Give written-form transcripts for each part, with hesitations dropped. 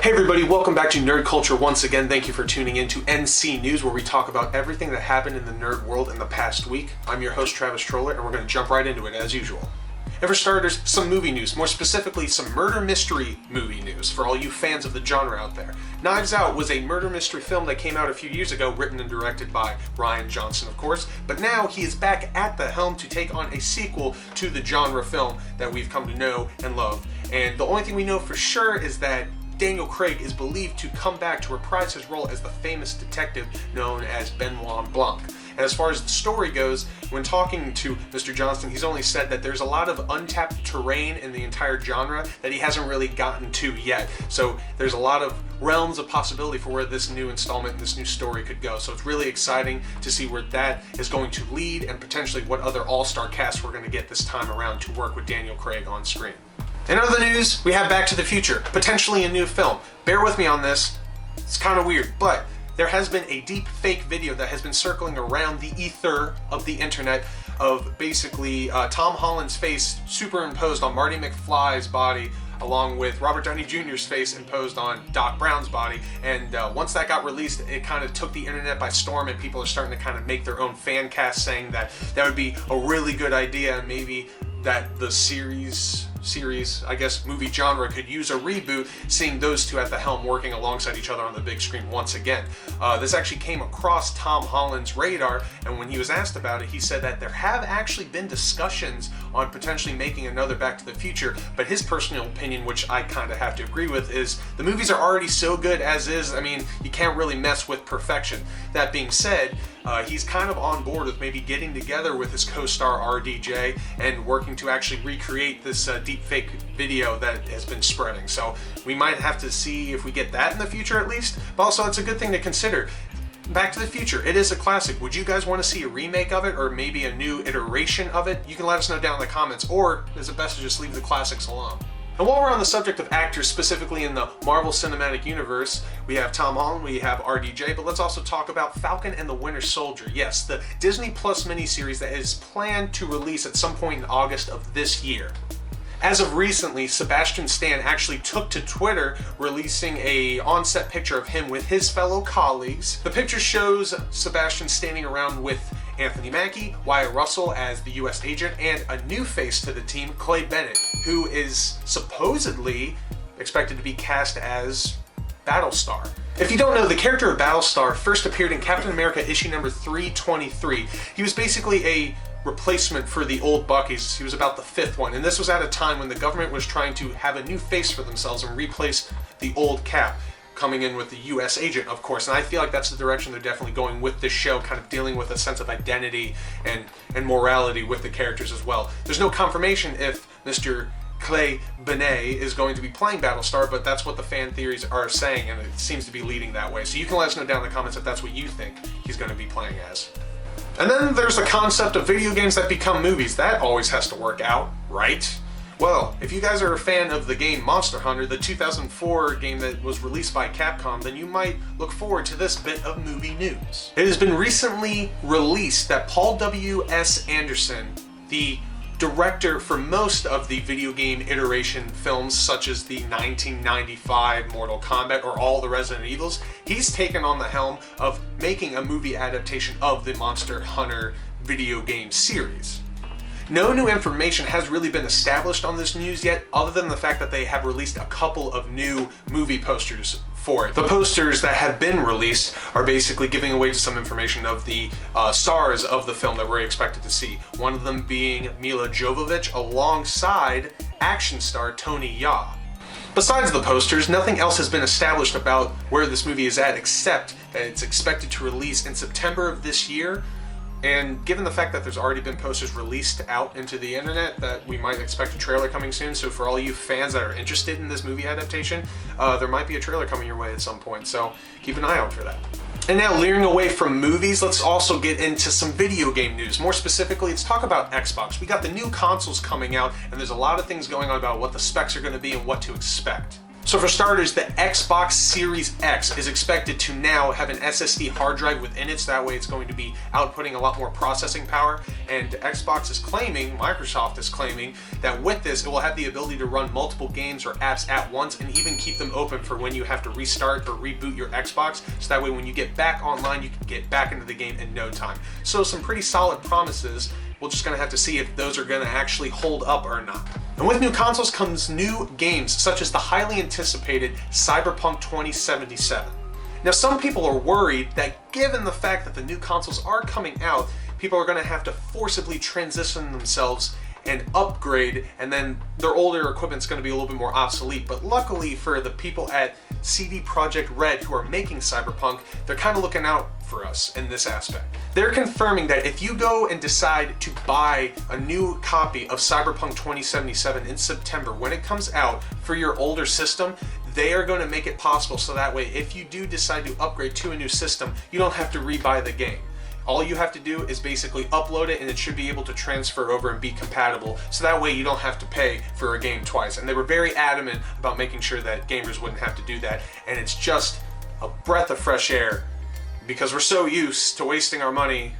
Hey everybody, welcome back to Nerd Culture once again. Thank you for tuning in to NC News, where we talk about everything that happened in the nerd world in the past week. I'm your host, Travis Troller, and we're going to jump right into it as usual. And for starters, some movie news, more specifically some murder mystery movie news for all you fans of the genre out there. Knives Out was a murder mystery film that came out a few years ago, written and directed by Rian Johnson, of course, but now he is back at the helm to take on a sequel to the genre film that we've come to know and love. And the only thing we know for sure is that Daniel Craig is believed to come back to reprise his role as the famous detective known as Benoit Blanc. And as far as the story goes, when talking to Mr. Johnston, he's only said that there's a lot of untapped terrain in the entire genre that he hasn't really gotten to yet. So there's a lot of realms of possibility for where this new installment, this new story could go. So it's really exciting to see where that is going to lead and potentially what other all-star casts we're going to get this time around to work with Daniel Craig on screen. In other news, we have Back to the Future, potentially a new film. Bear with me on this, it's kind of weird, but there has been a deep fake video that has been circling around the ether of the internet of basically Tom Holland's face superimposed on Marty McFly's body, along with Robert Downey Jr.'s face imposed on Doc Brown's body. And once that got released, it kind of took the internet by storm, and people are starting to kind of make their own fan cast saying that that would be a really good idea, and maybe that the series, I guess, movie genre could use a reboot, seeing those two at the helm working alongside each other on the big screen once again. This actually came across Tom Holland's radar, and when he was asked about it, he said that there have actually been discussions on potentially making another Back to the Future, but his personal opinion, which I kind of have to agree with, is the movies are already so good as is. I mean, you can't really mess with perfection. That being said, he's kind of on board with maybe getting together with his co-star RDJ and working to actually recreate this deepfake video that has been spreading. So we might have to see if we get that in the future at least, but also it's a good thing to consider. Back to the Future, it is a classic. Would you guys want to see a remake of it or maybe a new iteration of it? You can let us know down in the comments, or is it best to just leave the classics alone? And while we're on the subject of actors, specifically in the Marvel Cinematic Universe, we have Tom Holland, we have RDJ, but let's also talk about Falcon and the Winter Soldier. Yes, the Disney Plus miniseries that is planned to release at some point in August of this year. As of recently, Sebastian Stan actually took to Twitter, releasing a on-set picture of him with his fellow colleagues. The picture shows Sebastian standing around with Anthony Mackie, Wyatt Russell as the US agent, and a new face to the team, Clay Bennett, who is supposedly expected to be cast as Battlestar. If you don't know, the character of Battlestar first appeared in Captain America issue number 323. He was basically a replacement for the old Buckies. He was about the fifth one, and this was at a time when the government was trying to have a new face for themselves and replace the old Cap, coming in with the US agent, of course. And I feel like that's the direction they're definitely going with this show, kind of dealing with a sense of identity and morality with the characters as well. There's no confirmation if Mr. Clay Bennett is going to be playing Battlestar, but that's what the fan theories are saying, and it seems to be leading that way. So you can let us know down in the comments if that's what you think he's going to be playing as. And then there's the concept of video games that become movies. That always has to work out, right? Well, if you guys are a fan of the game Monster Hunter, the 2004 game that was released by Capcom, then you might look forward to this bit of movie news. It has been recently released that Paul W.S. Anderson, the director for most of the video game iteration films, such as the 1995 Mortal Kombat or all the Resident Evils, he's taken on the helm of making a movie adaptation of the Monster Hunter video game series. No new information has really been established on this news yet, other than the fact that they have released a couple of new movie posters for it. The posters that have been released are basically giving away some information of the stars of the film that we're expected to see. One of them being Mila Jovovich alongside action star Tony Jaa. Besides the posters, nothing else has been established about where this movie is at, except that it's expected to release in September of this year. And given the fact that there's already been posters released out into the internet, that we might expect a trailer coming soon. So for all you fans that are interested in this movie adaptation, there might be a trailer coming your way at some point. So keep an eye out for that. And now, leering away from movies, let's also get into some video game news. More specifically, let's talk about Xbox. We got the new consoles coming out, and there's a lot of things going on about what the specs are going to be and what to expect. So for starters, the Xbox Series X is expected to now have an SSD hard drive within it, so that way it's going to be outputting a lot more processing power. And Xbox is claiming, Microsoft is claiming, that with this, it will have the ability to run multiple games or apps at once and even keep them open for when you have to restart or reboot your Xbox, so that way when you get back online, you can get back into the game in no time. So some pretty solid promises. We're just going to have to see if those are going to actually hold up or not. And with new consoles comes new games, such as the highly anticipated Cyberpunk 2077. Now, some people are worried that given the fact that the new consoles are coming out, people are going to have to forcibly transition themselves and upgrade, and then their older equipment's going to be a little bit more obsolete. But luckily for the people at CD Projekt Red who are making Cyberpunk, they're kind of looking out for us in this aspect. They're confirming that if you go and decide to buy a new copy of Cyberpunk 2077 in September when it comes out for your older system, they are going to make it possible so that way if you do decide to upgrade to a new system, you don't have to rebuy the game. All you have to do is basically upload it and it should be able to transfer over and be compatible, so that way you don't have to pay for a game twice. And they were very adamant about making sure that gamers wouldn't have to do that, and it's just a breath of fresh air because we're so used to wasting our money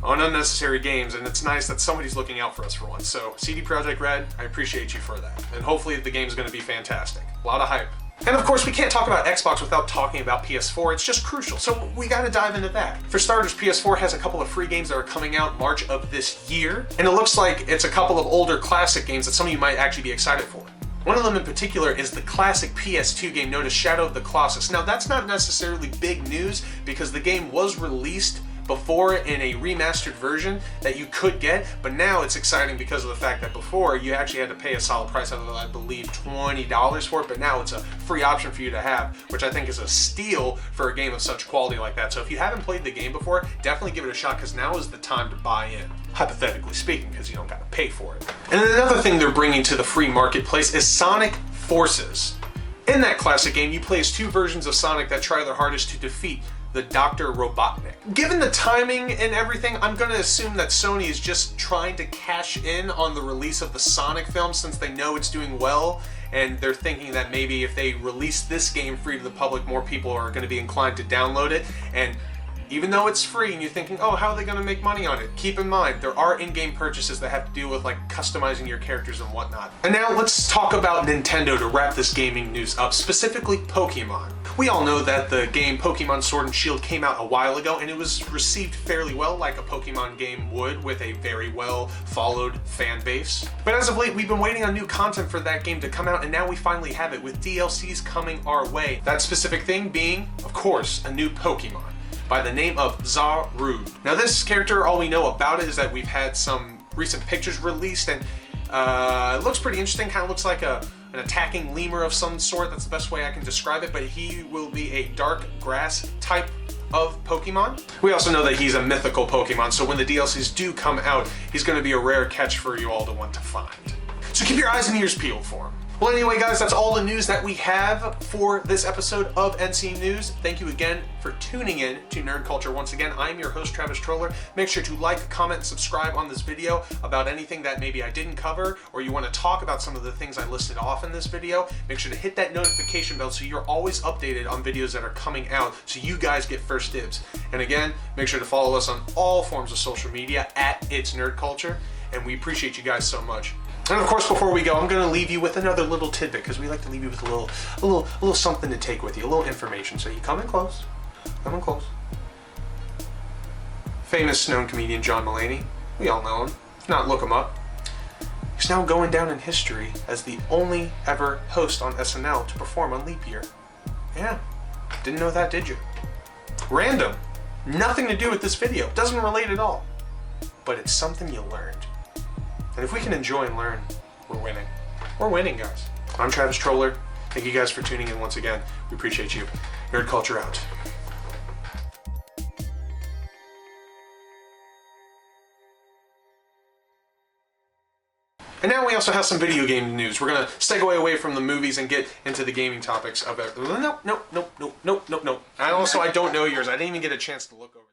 on unnecessary games, and it's nice that somebody's looking out for us for once. So CD Projekt Red, I appreciate you for that. And hopefully the game's going to be fantastic. A lot of hype. And of course, we can't talk about Xbox without talking about PS4. It's just crucial, so we gotta dive into that. For starters, PS4 has a couple of free games that are coming out March of this year, and it looks like it's a couple of older classic games that some of you might actually be excited for. One of them in particular is the classic PS2 game known as Shadow of the Colossus. Now, that's not necessarily big news because the game was released before in a remastered version that you could get, but now it's exciting because of the fact that before you actually had to pay a solid price of, I believe, $20 for it, but now it's a free option for you to have, which I think is a steal for a game of such quality like that. So if you haven't played the game before, definitely give it a shot because now is the time to buy in, hypothetically speaking, because you don't gotta pay for it. And then another thing they're bringing to the free marketplace is Sonic Forces. In that classic game, you play as two versions of Sonic that try their hardest to defeat the Dr. Robotnik. Given the timing and everything, I'm gonna assume that Sony is just trying to cash in on the release of the Sonic film since they know it's doing well, and they're thinking that maybe if they release this game free to the public, more people are gonna be inclined to download it. And even though it's free and you're thinking, oh, how are they gonna make money on it? Keep in mind, there are in-game purchases that have to do with like customizing your characters and whatnot. And now let's talk about Nintendo to wrap this gaming news up, specifically Pokemon. We all know that the game Pokemon Sword and Shield came out a while ago and it was received fairly well, like a Pokemon game would, with a very well followed fan base. But as of late, we've been waiting on new content for that game to come out, and now we finally have it with DLCs coming our way. That specific thing being, of course, a new Pokemon by the name of Zarude. Now this character, all we know about it is that we've had some recent pictures released, and it looks pretty interesting. Kind of looks like an attacking lemur of some sort. That's the best way I can describe it, but he will be a dark grass type of Pokemon. We also know that he's a mythical Pokemon, so when the DLCs do come out, he's going to be a rare catch for you all to want to find. So keep your eyes and ears peeled for him. Well, anyway, guys, that's all the news that we have for this episode of NC News. Thank you again for tuning in to Nerd Culture. Once again, I'm your host, Travis Troller. Make sure to like, comment, and subscribe on this video about anything that maybe I didn't cover, or you want to talk about some of the things I listed off in this video. Make sure to hit that notification bell so you're always updated on videos that are coming out, so you guys get first dibs. And again, make sure to follow us on all forms of social media at It's Nerd Culture, and we appreciate you guys so much. And of course, before we go, I'm going to leave you with another little tidbit, because we like to leave you with a little something to take with you, a little information. So you come in close, Famous known comedian John Mulaney, we all know him. If not, look him up. He's now going down in history as the only ever host on SNL to perform on leap year. Yeah, didn't know that, did you? Random, nothing to do with this video, doesn't relate at all, but it's something you learned. And if we can enjoy and learn, we're winning. We're winning, guys. I'm Travis Troller. Thank you guys for tuning in once again. We appreciate you. Nerd Culture out. And now we also have some video game news. We're gonna segue away from the movies and get into the gaming topics of it. No. And also, I don't know yours. I didn't even get a chance to look over.